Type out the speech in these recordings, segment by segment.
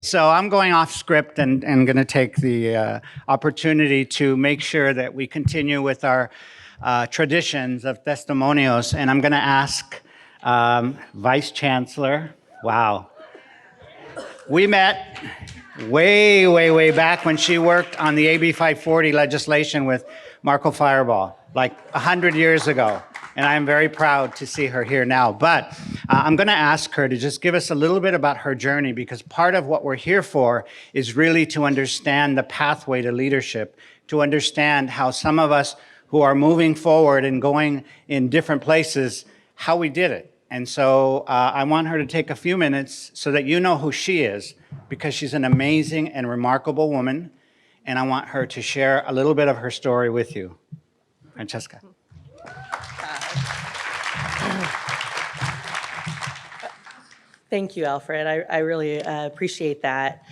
So I'm going off script and going to take the opportunity to make sure that we continue with our traditions of testimonios. And I'm going to ask Vice Chancellor, wow. We met way back when she worked on the AB 540 legislation with Marco Fireball, like 100 years ago. And I'm very proud to see her here now. But I'm going to ask her to just give us a little bit about her journey, because part of what we're here for is really to understand the pathway to leadership, to understand how some of us who are moving forward and going in different places, how we did it. And so I want her to take a few minutes so that you know who she is, because she's an amazing and remarkable woman. And I want her to share a little bit of her story with you. Francesca. Thank you, Alfred. I really appreciate that.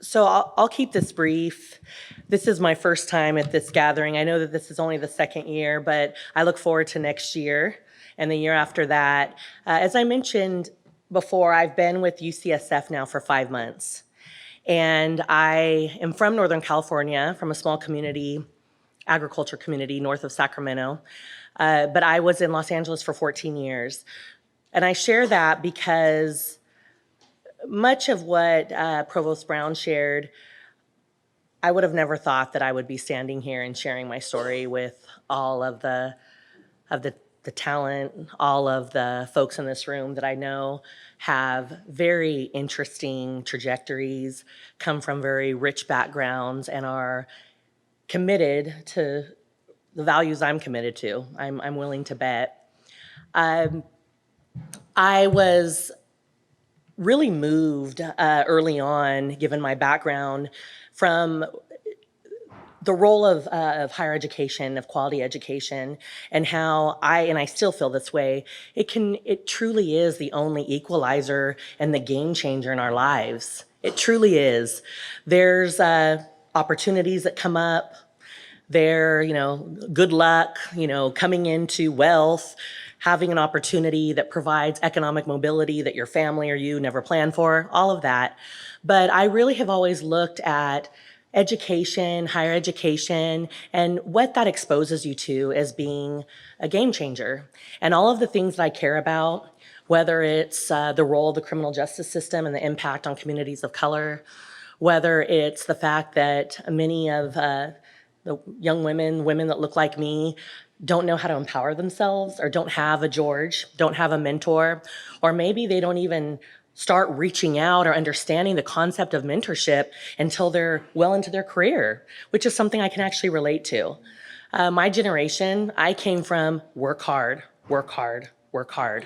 So I'll keep this brief. This is my first time at this gathering. I know that this is only the second year, but I look forward to next year and the year after that. As I mentioned before, I've been with UCSF now for 5 months. And I am from Northern California, from a small community, agriculture community north of Sacramento. But I was in Los Angeles for 14 years. And I share that because much of what Provost Brown shared, I would have never thought that I would be standing here and sharing my story with all of the talent, all of the folks in this room that I know have very interesting trajectories, come from very rich backgrounds, and are committed to the values I'm committed to. I'm willing to bet. I was really moved early on, given my background, from the role of higher education, of quality education, and how I still feel this way, it truly is the only equalizer and the game changer in our lives. It truly is. There's opportunities that come up. There, good luck, coming into wealth, having an opportunity that provides economic mobility that your family or you never planned for, all of that. But I really have always looked at education, higher education, and what that exposes you to as being a game changer. And all of the things that I care about, whether it's the role of the criminal justice system and the impact on communities of color, whether it's the fact that many of the young women that look like me, don't know how to empower themselves, or don't have a George, don't have a mentor, or maybe they don't even start reaching out or understanding the concept of mentorship until they're well into their career, which is something I can actually relate to. My generation, I came from work hard, work hard, work hard.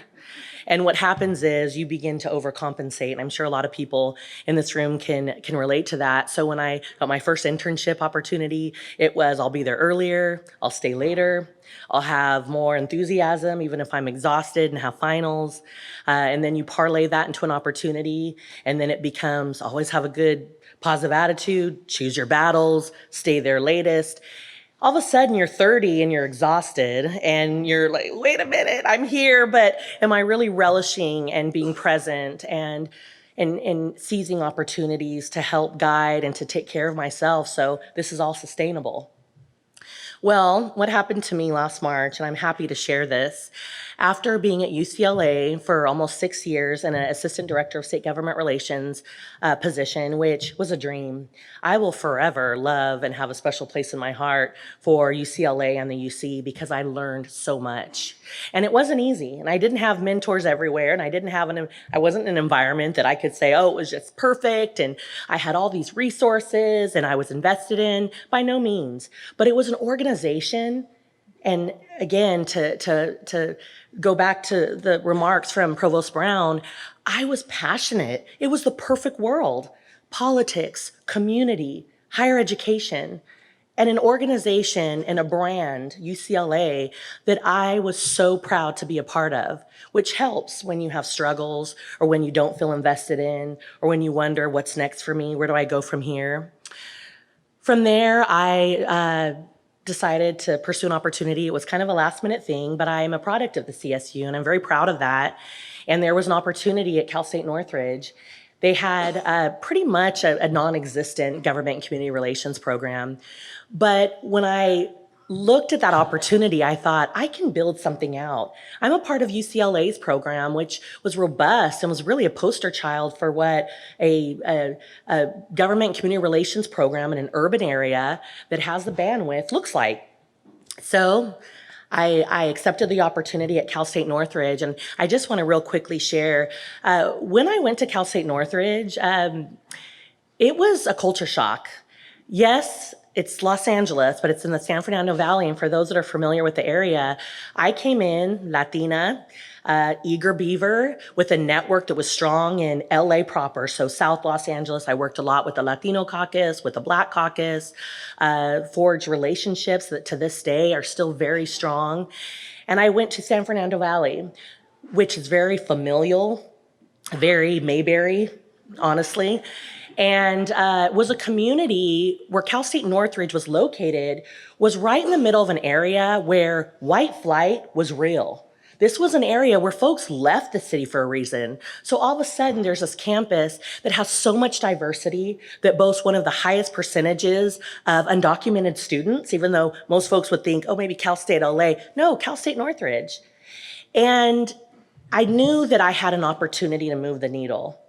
And what happens is you begin to overcompensate. And I'm sure a lot of people in this room can relate to that. So when I got my first internship opportunity, it was, I'll be there earlier, I'll stay later, I'll have more enthusiasm, even if I'm exhausted and have finals. And then you parlay that into an opportunity, and then it becomes always have a good positive attitude, choose your battles, stay there latest. All of a sudden you're 30 and you're exhausted and you're like, wait a minute, I'm here, but am I really relishing and being present and seizing opportunities to help guide and to take care of myself so this is all sustainable? Well, what happened to me last March, and I'm happy to share this, after being at UCLA for almost 6 years in an assistant director of state government relations position, which was a dream. I will forever love and have a special place in my heart for UCLA and the UC because I learned so much. And it wasn't easy, and I didn't have mentors everywhere, and I wasn't in an environment that I could say, oh, it was just perfect, and I had all these resources, and I was invested in, by no means. But it was an organization. And again, to go back to the remarks from Provost Brown, I was passionate. It was the perfect world. Politics, community, higher education, and an organization and a brand, UCLA, that I was so proud to be a part of, which helps when you have struggles or when you don't feel invested in or when you wonder what's next for me, where do I go from here? From there, I decided to pursue an opportunity. It was kind of a last minute thing, but I am a product of the CSU and I'm very proud of that. And there was an opportunity at Cal State Northridge. They had pretty much a non-existent government and community relations program. But when I looked at that opportunity, I thought, I can build something out. I'm a part of UCLA's program, which was robust and was really a poster child for what a government and community relations program in an urban area that has the bandwidth looks like. So I accepted the opportunity at Cal State Northridge, and I just want to real quickly share, when I went to Cal State Northridge, it was a culture shock. Yes, it's Los Angeles, but it's in the San Fernando Valley, and for those that are familiar with the area, I came in Latina, eager beaver with a network that was strong in LA proper, so South Los Angeles. I worked a lot with the Latino caucus, with the Black caucus, forged relationships that to this day are still very strong. And I went to San Fernando Valley, which is very familial, very Mayberry, honestly, and was a community where Cal State Northridge was located, was right in the middle of an area where white flight was real. This was an area where folks left the city for a reason. So all of a sudden, there's this campus that has so much diversity, that boasts one of the highest percentages of undocumented students, even though most folks would think, oh, maybe Cal State LA. No, Cal State Northridge. And I knew that I had an opportunity to move the needle.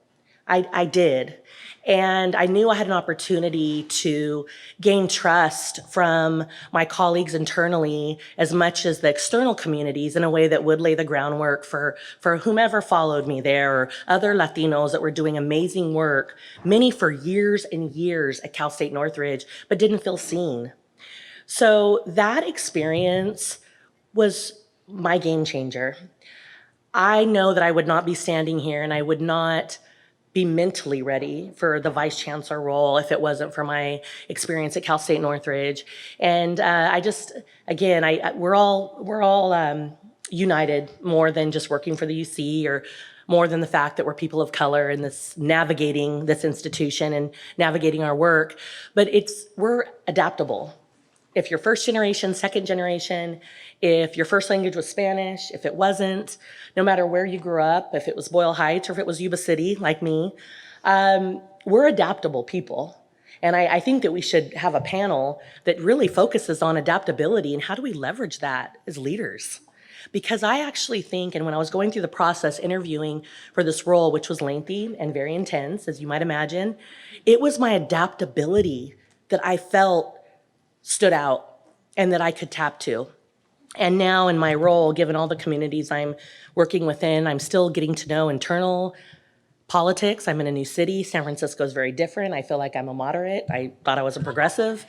I did. And I knew I had an opportunity to gain trust from my colleagues internally as much as the external communities in a way that would lay the groundwork for whomever followed me there, or other Latinos that were doing amazing work, many for years and years at Cal State Northridge, but didn't feel seen. So that experience was my game changer. I know that I would not be standing here, and I would not be mentally ready for the vice chancellor role if it wasn't for my experience at Cal State Northridge. And I just, again, we're all united more than just working for the UC, or more than the fact that we're people of color and navigating this institution and navigating our work. But we're adaptable. If you're first generation, second generation, if your first language was Spanish, if it wasn't, no matter where you grew up, if it was Boyle Heights or if it was Yuba City, like me, we're adaptable people. And I think that we should have a panel that really focuses on adaptability and how do we leverage that as leaders. Because I actually think, and when I was going through the process interviewing for this role, which was lengthy and very intense, as you might imagine, it was my adaptability that I felt stood out and that I could tap to. And now in my role, given all the communities I'm working within, I'm still getting to know internal politics. I'm in a new city. San Francisco is very different. I feel like I'm a moderate. I thought I was a progressive.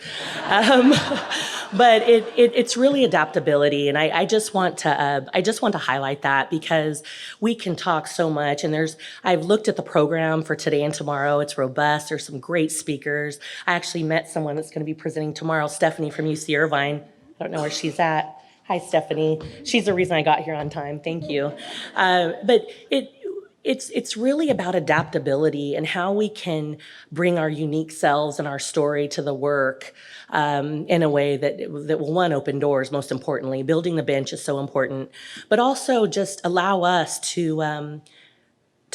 But it's really adaptability. And I just want to highlight that, because we can talk so much. And I've looked at the program for today and tomorrow. It's robust. There's some great speakers. I actually met someone that's going to be presenting tomorrow, Stephanie from UC Irvine. I don't know where she's at. Hi, Stephanie. She's the reason I got here on time. Thank you. But it's really about adaptability and how we can bring our unique selves and our story to the work in a way that will, one, open doors, most importantly. Building the bench is so important, but also just allow us to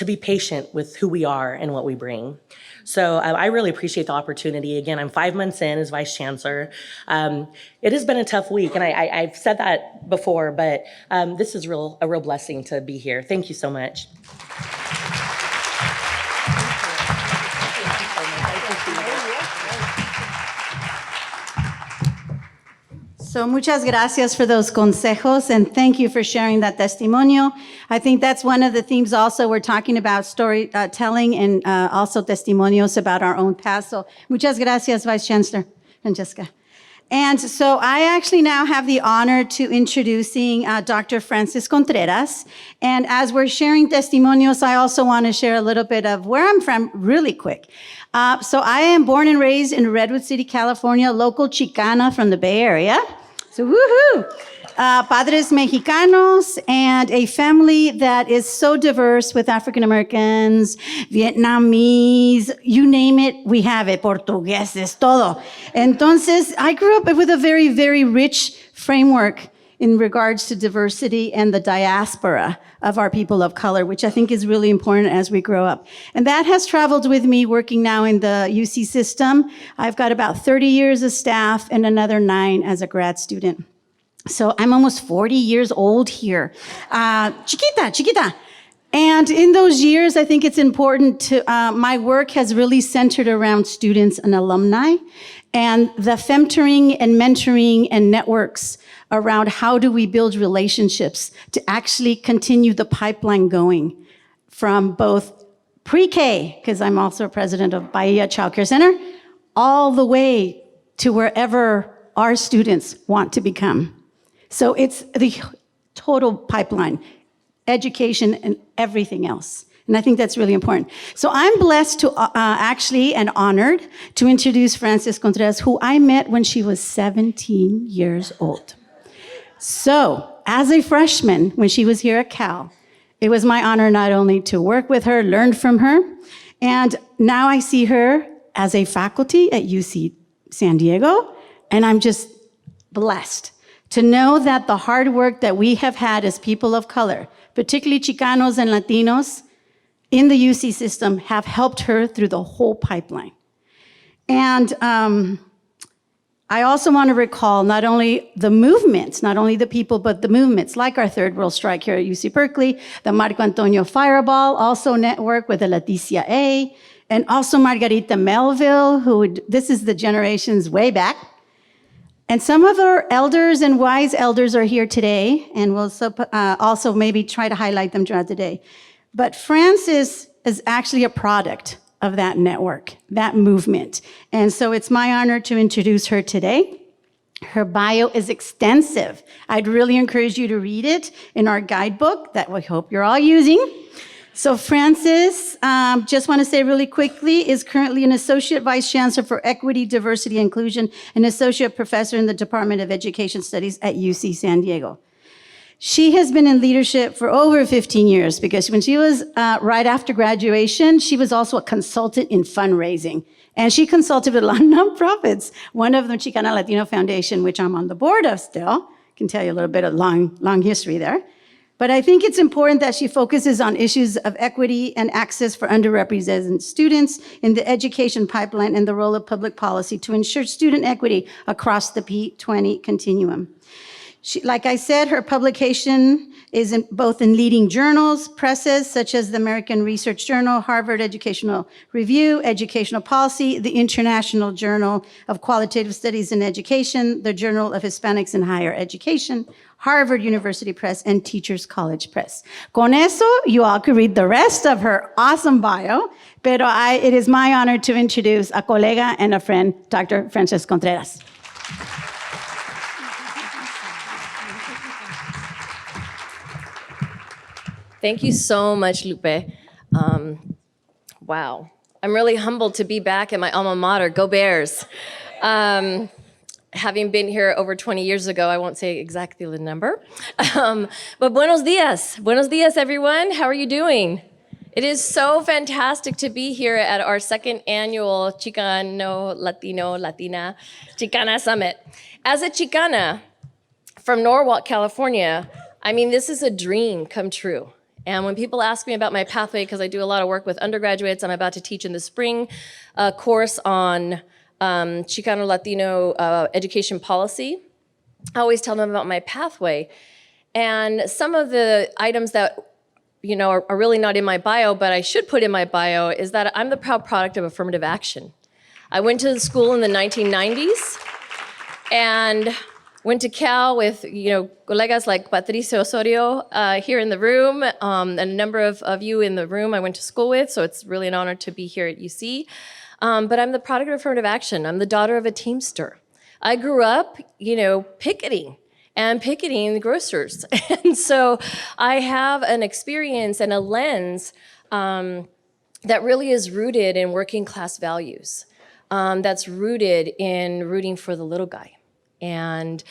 be patient with who we are and what we bring. So I really appreciate the opportunity. Again, I'm 5 months in as Vice Chancellor. It has been a tough week, and I've said that before, but this is a real blessing to be here. Thank you so much. So muchas gracias for those consejos, and thank you for sharing that testimonio. I think that's one of the themes also. We're talking about storytelling and also testimonios about our own past. So muchas gracias, Vice Chancellor Francesca. And so I actually now have the honor to introducing Dr. Francis Contreras. And as we're sharing testimonials, I also want to share a little bit of where I'm from really quick. So I am born and raised in Redwood City, California, local Chicana from the Bay Area. So woohoo! Padres Mexicanos, and a family that is so diverse with African Americans, Vietnamese, you name it, we have it, Portugueses, todo. Entonces, I grew up with a very, very rich framework in regards to diversity and the diaspora of our people of color, which I think is really important as we grow up. And that has traveled with me working now in the UC system. I've got about 30 years of staff and another 9 as a grad student. So I'm almost 40 years old here. Chiquita. And in those years, I think it's important to, my work has really centered around students and alumni and the femtoring and mentoring and networks around how do we build relationships to actually continue the pipeline going from both pre-K, because I'm also president of Bahia Child Care Center, all the way to wherever our students want to become. So it's the total pipeline. Education and everything else. And I think that's really important. So I'm blessed to actually and honored to introduce Frances Contreras, who I met when she was 17 years old. So as a freshman, when she was here at Cal, it was my honor not only to work with her, learn from her, and now I see her as a faculty at UC San Diego, and I'm just blessed to know that the hard work that we have had as people of color, particularly Chicanos and Latinos in the UC system, have helped her through the whole pipeline. And I also want to recall not only the movements, not only the people, but the movements, like our Third World Strike here at UC Berkeley, the Marco Antonio Fireball, also network with the Leticia A, and also Margarita Melville, this is the generations way back. And some of our elders and wise elders are here today, and we'll also maybe try to highlight them throughout the day. But Frances is actually a product of that network, that movement. And so it's my honor to introduce her today. Her bio is extensive. I'd really encourage you to read it in our guidebook that we hope you're all using. So Frances, just want to say really quickly, is currently an Associate Vice Chancellor for Equity, Diversity, and Inclusion, and Associate Professor in the Department of Education Studies at UC San Diego. She has been in leadership for over 15 years because when she was right after graduation, she was also a consultant in fundraising. And she consulted with a lot of nonprofits, one of them Chicana Latino Foundation, which I'm on the board of still. I can tell you a little bit of long history there. But I think it's important that she focuses on issues of equity and access for underrepresented students in the education pipeline and the role of public policy to ensure student equity across the P20 continuum. Like I said, her publication is both in leading journals, presses, such as the American Research Journal, Harvard Educational Review, Educational Policy, the International Journal of Qualitative Studies in Education, the Journal of Hispanics in Higher Education, Harvard University Press, and Teachers College Press. Con eso, you all could read the rest of her awesome bio, pero it is my honor to introduce a colega and a friend, Dr. Frances Contreras. Thank you so much, Lupe. Wow. I'm really humbled to be back at my alma mater, Go Bears. Having been here over 20 years ago, I won't say exactly the number. But buenos dias. Buenos dias, everyone. How are you doing? It is so fantastic to be here at our second annual Chicano, Latino, Latina, Chicana Summit. As a Chicana from Norwalk, California, I mean, this is a dream come true. And when people ask me about my pathway, because I do a lot of work with undergraduates, I'm about to teach in the spring a course on Chicano Latino education policy. I always tell them about my pathway. And some of the items that are really not in my bio, but I should put in my bio, is that I'm the proud product of affirmative action. I went to school in the 1990s and went to Cal with colegas like Patricio Osorio here in the room, and a number of you in the room I went to school with, so it's really an honor to be here at UC. But I'm the product of affirmative action. I'm the daughter of a Teamster. I grew up, picketing the grocers. And so I have an experience and a lens that really is rooted in working class values, that's rooted in rooting for the little guy. And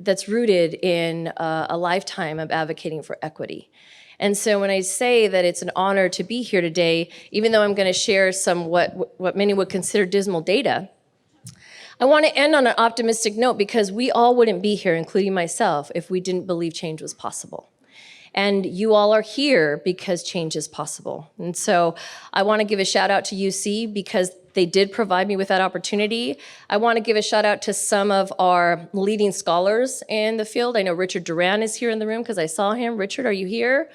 that's rooted in a lifetime of advocating for equity. And so when I say that it's an honor to be here today, even though I'm going to share some what many would consider dismal data, I want to end on an optimistic note because we all wouldn't be here, including myself, if we didn't believe change was possible. And you all are here because change is possible. And so I want to give a shout out to UC because they did provide me with that opportunity. I want to give a shout out to some of our leading scholars in the field. I know Richard Duran is here in the room because I saw him. Richard, are you here?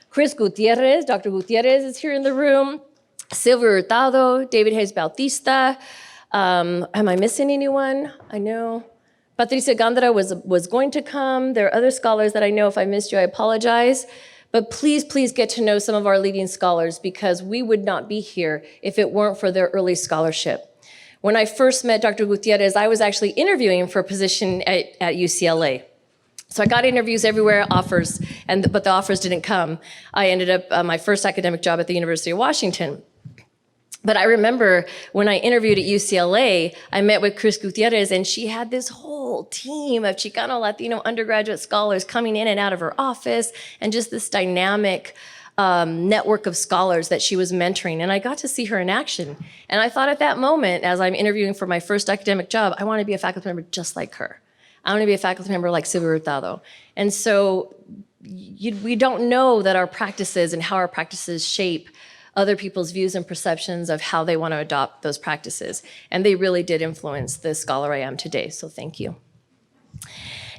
Chris Gutierrez, Dr. Gutierrez is here in the room. Silvio Hurtado, David Hayes Bautista. Am I missing anyone? I know. Patricia Gandara was going to come. There are other scholars that I know. If I missed you, I apologize. But please, please get to know some of our leading scholars because we would not be here if it weren't for their early scholarship. When I first met Dr. Gutierrez, I was actually interviewing for a position at UCLA. So I got interviews everywhere, offers, but the offers didn't come. I ended up my first academic job at the University of Washington. But I remember when I interviewed at UCLA, I met with Chris Gutierrez, and she had this whole team of Chicano Latino undergraduate scholars coming in and out of her office, and just this dynamic network of scholars that she was mentoring. And I got to see her in action. And I thought at that moment, as I'm interviewing for my first academic job, I want to be a faculty member just like her. I want to be a faculty member like Silvio Hurtado. And so we don't know that our practices and how our practices shape other people's views and perceptions of how they want to adopt those practices. And they really did influence the scholar I am today, so thank you.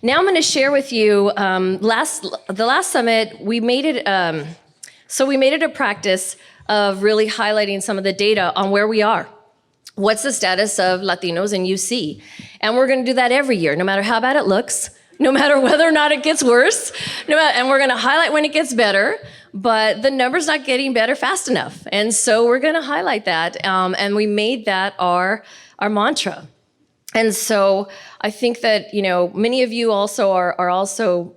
Now I'm going to share with you, the last summit, we made it a practice of really highlighting some of the data on where we are. What's the status of Latinos in UC? And we're going to do that every year, no matter how bad it looks, no matter whether or not it gets worse, and we're going to highlight when it gets better. But the number's not getting better fast enough. And so we're going to highlight that. And we made that our mantra. And so I think that, many of you also are also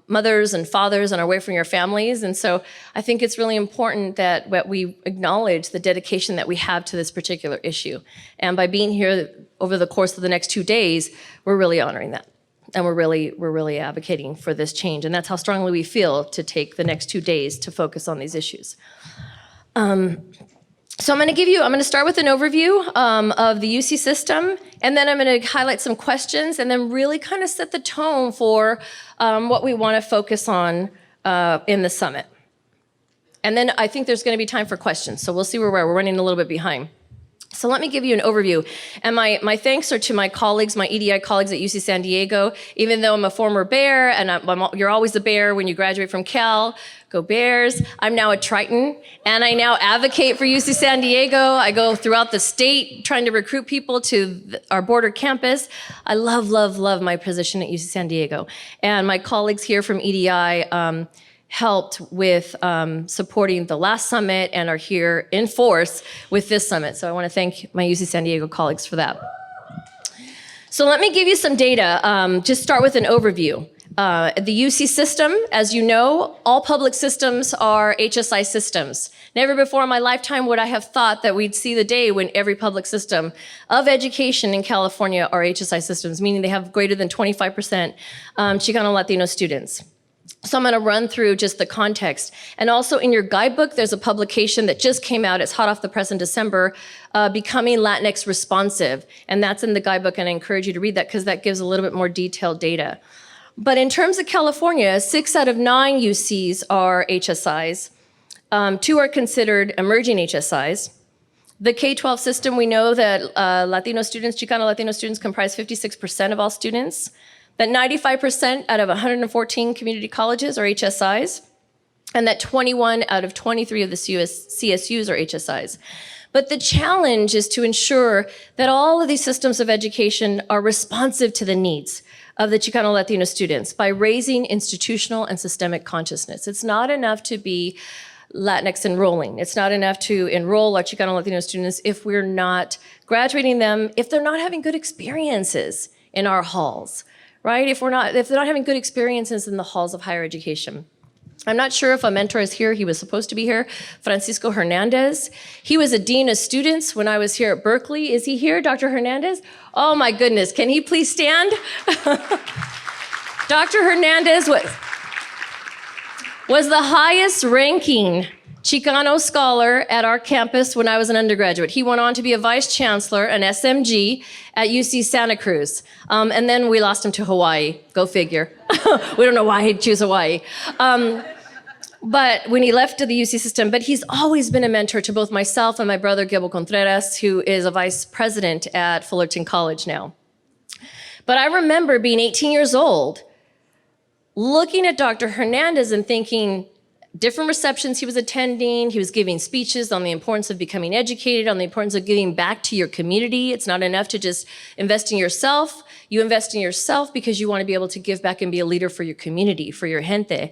mothers and fathers and are away from your families. And so I think it's really important that we acknowledge the dedication that we have to this particular issue. And by being here over the course of the next 2 days, we're really honoring that. And we're really advocating for this change. And that's how strongly we feel to take the next 2 days to focus on these issues. So I'm going to start with an overview of the UC system, and then I'm going to highlight some questions, and then really kind of set the tone for what we want to focus on in the summit. And then I think there's going to be time for questions. So we'll see where we're running a little bit behind. So let me give you an overview. And my thanks are to my colleagues, my EDI colleagues at UC San Diego. Even though I'm a former Bear, and you're always a Bear when you graduate from Cal, go Bears. I'm now a Triton, and I now advocate for UC San Diego. I go throughout the state trying to recruit people to our border campus. I love, love, love my position at UC San Diego. And my colleagues here from EDI helped with supporting the last summit and are here in force with this summit. So I want to thank my UC San Diego colleagues for that. So let me give you some data. Just start with an overview. The UC system, as you know, all public systems are HSI systems. Never before in my lifetime would I have thought that we'd see the day when every public system of education in California are HSI systems, meaning they have greater than 25% Chicano Latino students. So I'm going to run through just the context. And also in your guidebook, there's a publication that just came out. It's hot off the press in December, Becoming Latinx Responsive. And that's in the guidebook, and I encourage you to read that because that gives a little bit more detailed data. But in terms of California, 6 out of 9 UCs are HSIs. 2 are considered emerging HSIs. The K-12 system, we know that Latino students, Chicano Latino students comprise 56% of all students. That 95% out of 114 community colleges are HSIs, and that 21 out of 23 of the CSUs are HSIs. But the challenge is to ensure that all of these systems of education are responsive to the needs of the Chicano Latino students by raising institutional and systemic consciousness. It's not enough to be Latinx enrolling. It's not enough to enroll our Chicano Latino students if we're not graduating them, if they're not having good experiences in our halls. Right? If they're not having good experiences in the halls of higher education. I'm not sure if a mentor is here. He was supposed to be here. Francisco Hernandez. He was a dean of students when I was here at Berkeley. Is he here, Dr. Hernandez? Oh my goodness, can he please stand? Dr. Hernandez was the highest ranking Chicano scholar at our campus when I was an undergraduate. He went on to be a vice chancellor, an SMG, at UC Santa Cruz. And then we lost him to Hawaii. Go figure. We don't know why he'd choose Hawaii. But when he left the UC system, but he's always been a mentor to both myself and my brother, Gilbo Contreras, who is a vice president at Fullerton College now. But I remember being 18 years old, looking at Dr. Hernandez and thinking, different receptions he was attending, he was giving speeches on the importance of becoming educated, on the importance of giving back to your community. It's not enough to just invest in yourself. You invest in yourself because you want to be able to give back and be a leader for your community, for your gente.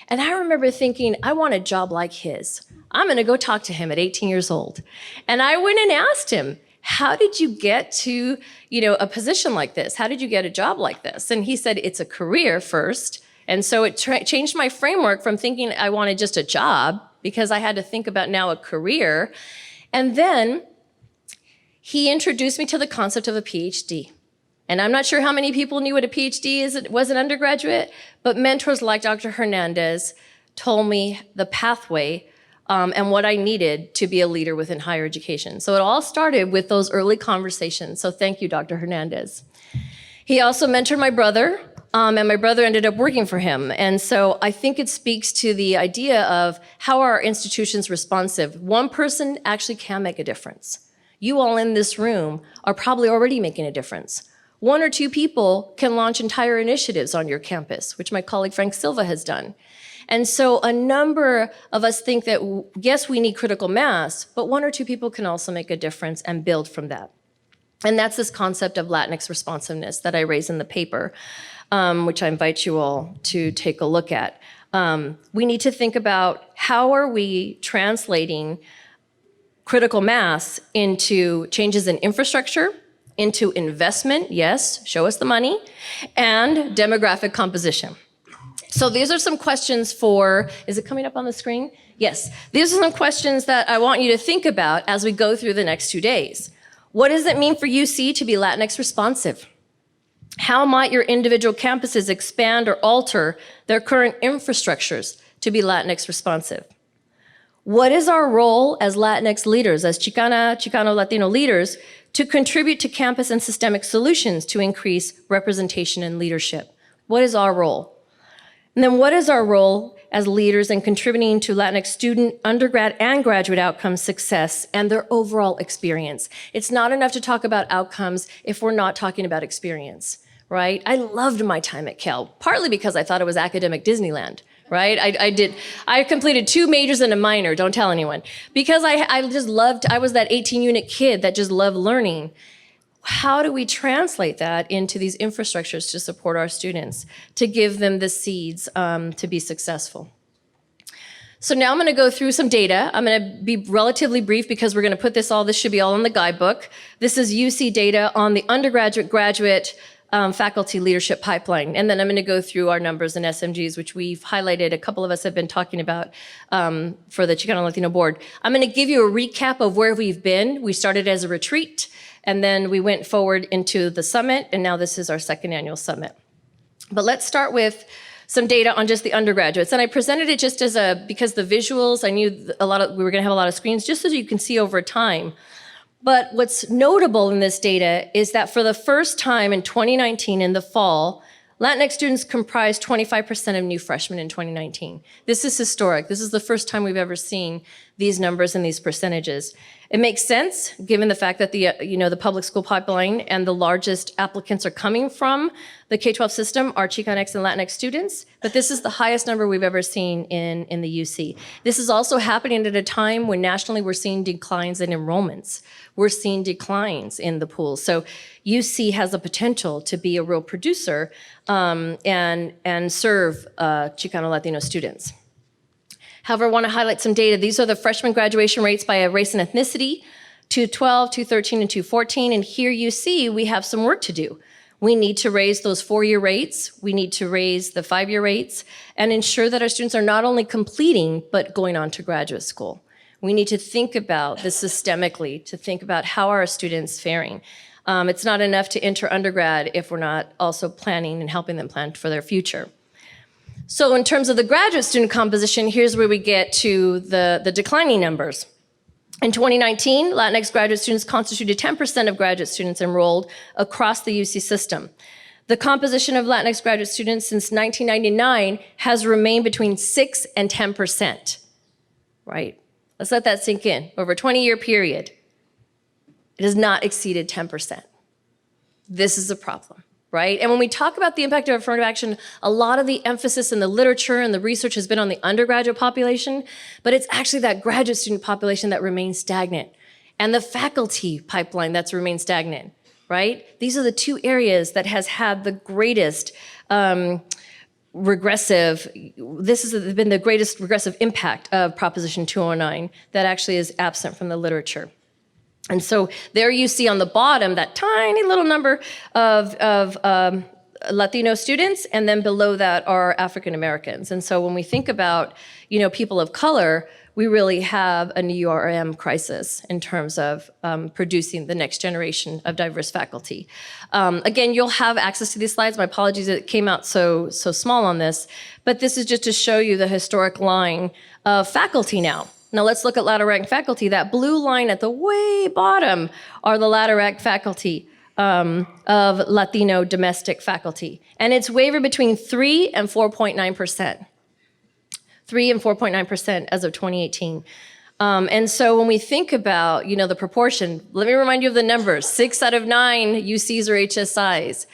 And I remember thinking, I want a job like his. I'm going to go talk to him at 18 years old. And I went and asked him, how did you get to, a position like this? How did you get a job like this? And he said, it's a career first. And so it changed my framework from thinking I wanted just a job, because I had to think about now a career. And then he introduced me to the concept of a PhD. And I'm not sure how many people knew what a PhD was an undergraduate, but mentors like Dr. Hernandez told me the pathway and what I needed to be a leader within higher education. So it all started with those early conversations. So thank you, Dr. Hernandez. He also mentored my brother, and my brother ended up working for him. And so I think it speaks to the idea of how are our institutions responsive. One person actually can make a difference. You all in this room are probably already making a difference. One or two people can launch entire initiatives on your campus, which my colleague Frank Silva has done. And so a number of us think that, yes, we need critical mass, but one or two people can also make a difference and build from that. And that's this concept of Latinx responsiveness that I raise in the paper, which I invite you all to take a look at. We need to think about how are we translating critical mass into changes in infrastructure, into investment, yes, show us the money, and demographic composition. So these are some questions for, is it coming up on the screen? Yes, these are some questions that I want you to think about as we go through the next 2 days. What does it mean for UC to be Latinx responsive? How might your individual campuses expand or alter their current infrastructures to be Latinx responsive? What is our role as Latinx leaders, as Chicano Latino leaders, to contribute to campus and systemic solutions to increase representation and leadership? What is our role? And then what is our role as leaders in contributing to Latinx student, undergrad, and graduate outcome success and their overall experience? It's not enough to talk about outcomes if we're not talking about experience, right? I loved my time at Cal, partly because I thought it was academic Disneyland, right? I completed 2 majors and a minor, don't tell anyone, because I just loved, I was that 18-unit kid that just loved learning. How do we translate that into these infrastructures to support our students, to give them the seeds to be successful? So now I'm going to go through some data. I'm going to be relatively brief because we're going to put this should be all in the guidebook. This is UC data on the undergraduate, graduate, faculty leadership pipeline. And then I'm going to go through our numbers and SMGs, which we've highlighted. A couple of us have been talking about for the Chicano Latino board. I'm going to give you a recap of where we've been. We started as a retreat, and then we went forward into the summit, and now this is our 2nd annual summit. But let's start with some data on just the undergraduates. And I presented it just as because the visuals, I knew we were going to have a lot of screens, just so you can see over time. But what's notable in this data is that for the first time in 2019, in the fall, Latinx students comprised 25% of new freshmen in 2019. This is historic. This is the first time we've ever seen these numbers and these percentages. It makes sense, given the fact that the public school pipeline and the largest applicants are coming from the K-12 system are Chicanx and Latinx students, but this is the highest number we've ever seen in the UC. This is also happening at a time when nationally we're seeing declines in enrollments. We're seeing declines in the pool. So UC has the potential to be a real producer and serve Chicano Latino students. However, I want to highlight some data. These are the freshman graduation rates by race and ethnicity, 212, 213, and 214. And here you see we have some work to do. We need to raise those 4-year rates. We need to raise the 5-year rates and ensure that our students are not only completing, but going on to graduate school. We need to think about this systemically, to think about how are our students faring. It's not enough to enter undergrad if we're not also planning and helping them plan for their future. So in terms of the graduate student composition, here's where we get to the declining numbers. In 2019, Latinx graduate students constituted 10% of graduate students enrolled across the UC system. The composition of Latinx graduate students since 1999 has remained between 6 and 10%, right? Let's let that sink in. Over a 20-year period, it has not exceeded 10%. This is a problem, right? And when we talk about the impact of affirmative action, a lot of the emphasis in the literature and the research has been on the undergraduate population, but it's actually that graduate student population that remains stagnant and the faculty pipeline that's remained stagnant, right? These are the two areas that has had the greatest regressive impact of Proposition 209 that actually is absent from the literature. And so there you see on the bottom that tiny little number of Latino students, and then below that are African Americans. And so when we think about, people of color, we really have a URM crisis in terms of producing the next generation of diverse faculty. Again, you'll have access to these slides. My apologies, it came out so small on this, but this is just to show you the historic line of faculty now. Now let's look at latter-ranked faculty. That blue line at the way bottom are the latter-ranked faculty of Latino domestic faculty. And it's wavered between 3 and 4.9%. 3 and 4.9% as of 2018. And so when we think about, the proportion, let me remind you of the numbers. 6 out of 9 UCs or HSIs.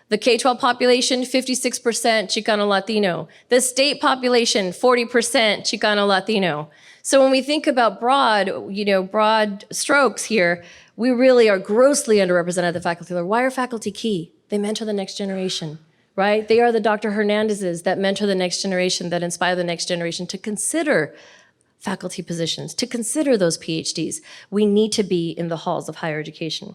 The K-12 population, 56% Chicano Latino. The state population, 40% Chicano Latino. So when we think about broad strokes here, we really are grossly underrepresented at the faculty level. Why are faculty key? They mentor the next generation, right? They are the Dr. Hernandezes that mentor the next generation, that inspire the next generation to consider faculty positions, to consider those PhDs. We need to be in the halls of higher education.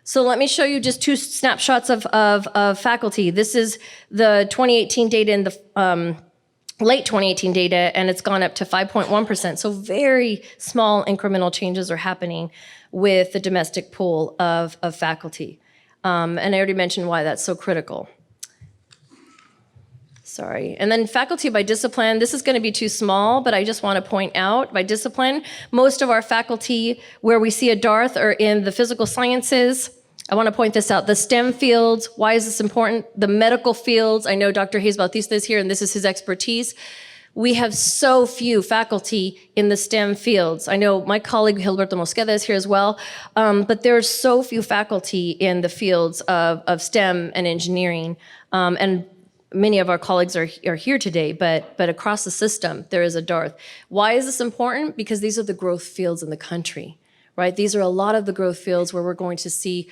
So let me show you just 2 snapshots of faculty. This is the 2018 data in the late 2018 data, and it's gone up to 5.1%. So very small incremental changes are happening with the domestic pool of faculty. And I already mentioned why that's so critical. Sorry. And then faculty by discipline, this is going to be too small, but I just want to point out by discipline, most of our faculty where we see a dearth are in the physical sciences. I want to point this out. The STEM fields, why is this important? The medical fields, I know Dr. Hayes Bautista is here and this is his expertise. We have so few faculty in the STEM fields. I know my colleague Gilberto Mosqueda is here as well, but there are so few faculty in the fields of STEM and engineering, and many of our colleagues are here today, but across the system, there is a dearth. Why is this important? Because these are the growth fields in the country, right? These are a lot of the growth fields where we're going to see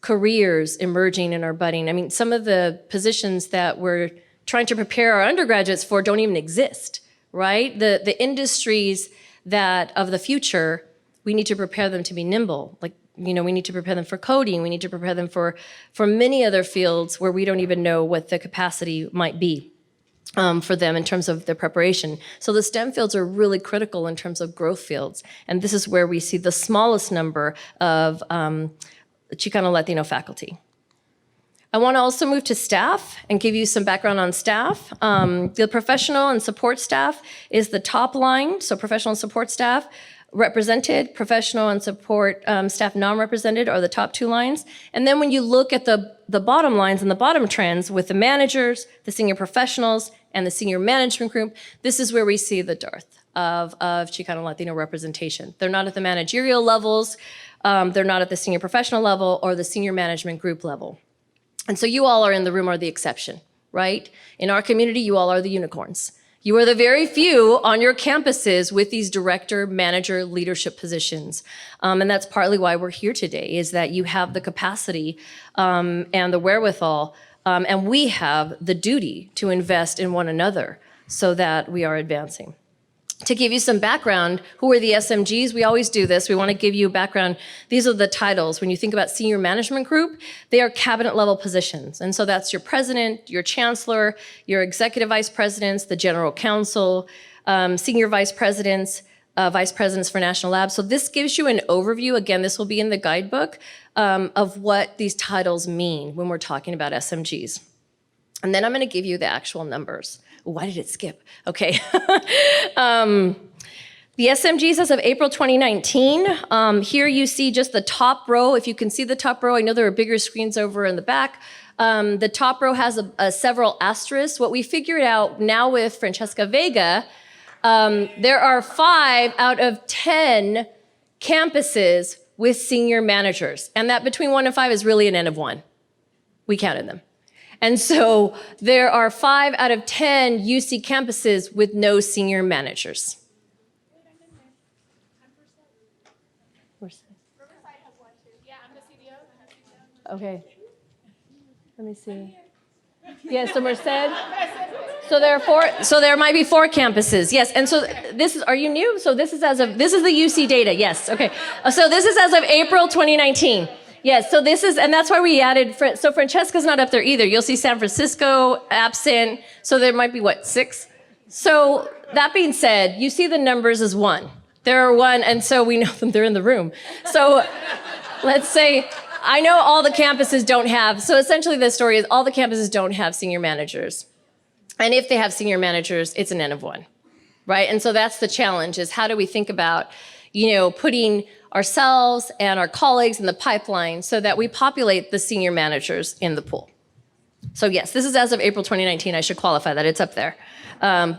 careers emerging and are budding. I mean, some of the positions that we're trying to prepare our undergraduates for don't even exist, right? The industries that of the future, we need to prepare them to be nimble. Like, we need to prepare them for coding. We need to prepare them for many other fields where we don't even know what the capacity might be for them in terms of their preparation. So the STEM fields are really critical in terms of growth fields. And this is where we see the smallest number of Chicano Latino faculty. I want to also move to staff and give you some background on staff. The professional and support staff is the top line. So professional and support staff represented, professional and support staff non-represented are the top 2 lines. And then when you look at the bottom lines and the bottom trends with the managers, the senior professionals, and the senior management group, this is where we see the dearth of Chicano Latino representation. They're not at the managerial levels, they're not at the senior professional level or the senior management group level. And so you all are in the room are the exception, right? In our community, you all are the unicorns. You are the very few on your campuses with these director, manager, leadership positions. And that's partly why we're here today, is that you have the capacity and the wherewithal, and we have the duty to invest in one another so that we are advancing. To give you some background, who are the SMGs? We always do this. We want to give you a background. These are the titles. When you think about senior management group, they are cabinet level positions. And so that's your president, your chancellor, your executive vice presidents, the general counsel, senior vice presidents for national labs. So this gives you an overview. Again, this will be in the guidebook of what these titles mean when we're talking about SMGs. And then I'm going to give you the actual numbers. Why did it skip? Okay. The SMGs as of April 2019, here you see just the top row. If you can see the top row, I know there are bigger screens over in the back. The top row has several asterisks. What we figured out now with Francesca Vega, there are 5 out of 10 campuses with senior managers. And that between 1 and 5 is really an N of 1. We counted them. And so there are 5 out of 10 UC campuses with no senior managers. Okay. Let me see. Yes, so Merced. So there are 4. So there might be 4 campuses. Yes, and so this is. Are you new? So this is the UC data. Yes. Okay. So this is as of April 2019. Yes. So this is, and that's why we added. So Francesca's not up there either. You'll see San Francisco absent. So there might be 6. So that being said, you see the numbers as 1. There are 1, and so we know them. They're in the room. So let's say. I know all the campuses don't have, so essentially the story is all the campuses don't have senior managers. And if they have senior managers, it's an N of 1, right? And so that's the challenge, is how do we think about, putting ourselves and our colleagues in the pipeline so that we populate the senior managers in the pool. So yes, this is as of April 2019. I should qualify that, it's up there.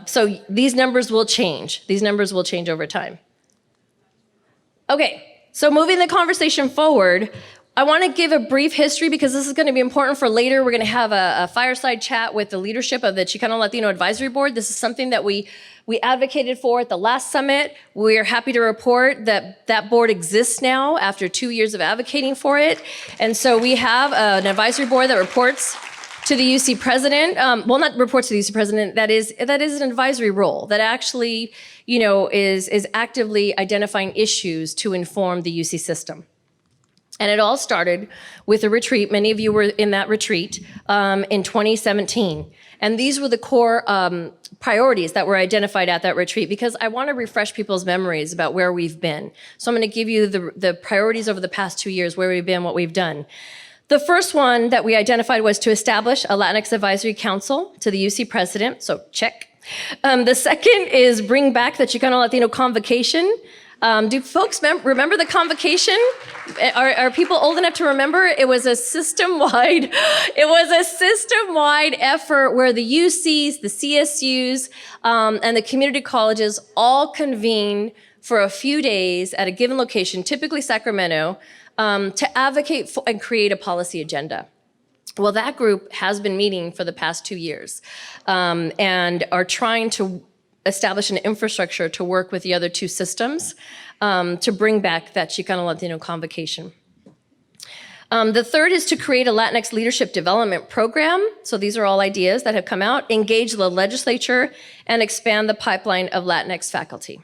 So these numbers will change. These numbers will change over time. Okay, so moving the conversation forward, I want to give a brief history because this is going to be important for later. We're going to have a fireside chat with the leadership of the Chicano Latino Advisory Board. This is something that we advocated for at the last summit. We're happy to report that that board exists now after 2 years of advocating for it. And so we have an advisory board that reports to the UC president. Well, not reports to the UC president. That is an advisory role that actually, is actively identifying issues to inform the UC system. And it all started with a retreat. Many of you were in that retreat in 2017. And these were the core priorities that were identified at that retreat, because I want to refresh people's memories about where we've been. So I'm going to give you the priorities over the past 2 years, where we've been, what we've done. The first one that we identified was to establish a Latinx Advisory Council to the UC president, so check. The second is bring back the Chicano Latino Convocation. Do folks remember the convocation? Are people old enough to remember? It was a system-wide effort where the UCs, the CSUs, and the community colleges all convened for a few days at a given location, typically Sacramento, to advocate for and create a policy agenda. Well, that group has been meeting for the past 2 years and are trying to establish an infrastructure to work with the other 2 systems to bring back that Chicano Latino Convocation. The third is to create a Latinx leadership development program. So these are all ideas that have come out. Engage the legislature and expand the pipeline of Latinx faculty.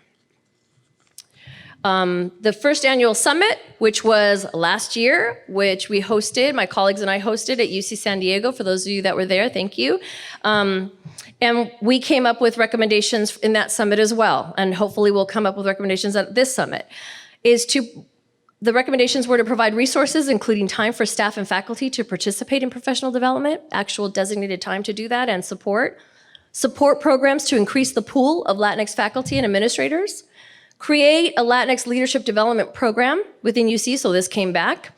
The first annual summit, which was last year, which we hosted, my colleagues and I hosted at UC San Diego. For those of you that were there, thank you. And we came up with recommendations in that summit as well. And hopefully we'll come up with recommendations at this summit. The recommendations were to provide resources, including time for staff and faculty to participate in professional development, actual designated time to do that, and support programs to increase the pool of Latinx faculty and administrators, create a Latinx leadership development program within UC, so this came back,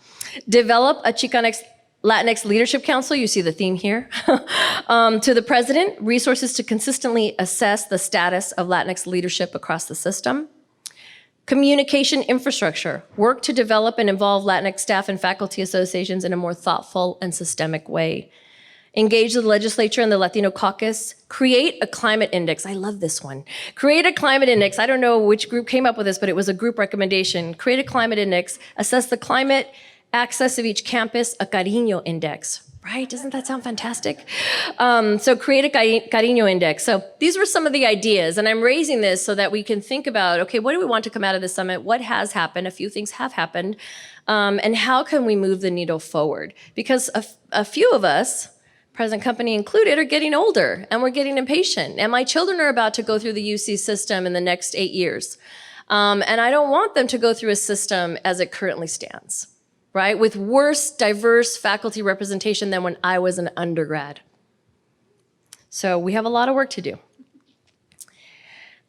develop a Chicanx Latinx Leadership Council, you see the theme here, to the president, resources to consistently assess the status of Latinx leadership across the system. Communication infrastructure, work to develop and involve Latinx staff and faculty associations in a more thoughtful and systemic way. Engage the legislature and the Latino caucus. Create a climate index. I love this one. Create a climate index. I don't know which group came up with this, but it was a group recommendation. Create a climate index. Assess the climate access of each campus, a cariño index, right? Doesn't that sound fantastic? So create a cariño index. So these were some of the ideas, and I'm raising this so that we can think about, okay, what do we want to come out of the summit? What has happened? A few things have happened. And how can we move the needle forward? Because a few of us, present company included, are getting older and we're getting impatient. And my children are about to go through the UC system in the next 8 years. And I don't want them to go through a system as it currently stands, right? With worse diverse faculty representation than when I was an undergrad. So we have a lot of work to do.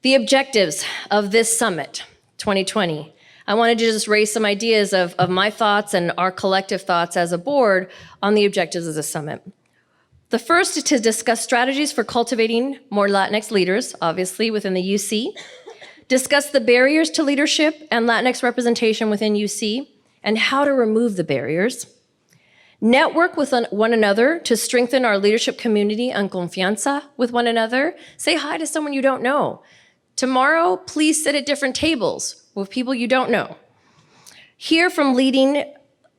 The objectives of this summit, 2020. I wanted to just raise some ideas of my thoughts and our collective thoughts as a board on the objectives of the summit. The first is to discuss strategies for cultivating more Latinx leaders, obviously within the UC, discuss the barriers to leadership and Latinx representation within UC, and how to remove the barriers, network with one another to strengthen our leadership community and confianza with one another. Say hi to someone you don't know. Tomorrow, please sit at different tables with people you don't know. Hear from leading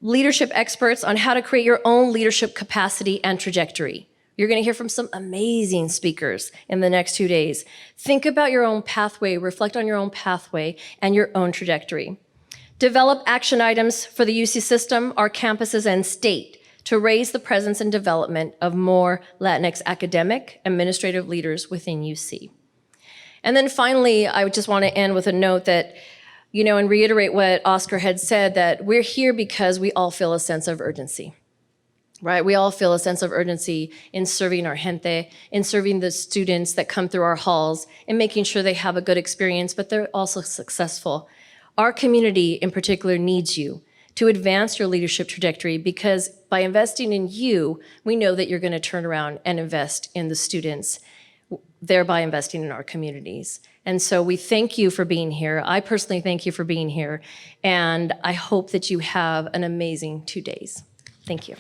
leadership experts on how to create your own leadership capacity and trajectory. You're going to hear from some amazing speakers in the next 2 days. Think about your own pathway, reflect on your own pathway and your own trajectory. Develop action items for the UC system, our campuses, and state to raise the presence and development of more Latinx academic, administrative leaders within UC. And then finally, I just want to end with a note that, and reiterate what Oscar had said, that we're here because we all feel a sense of urgency, right? We all feel a sense of urgency in serving our gente, in serving the students that come through our halls, and making sure they have a good experience, but they're also successful. Our community in particular needs you to advance your leadership trajectory, because by investing in you, we know that you're going to turn around and invest in the students, thereby investing in our communities. And so we thank you for being here. I personally thank you for being here. And I hope that you have an amazing 2 days. Thank you.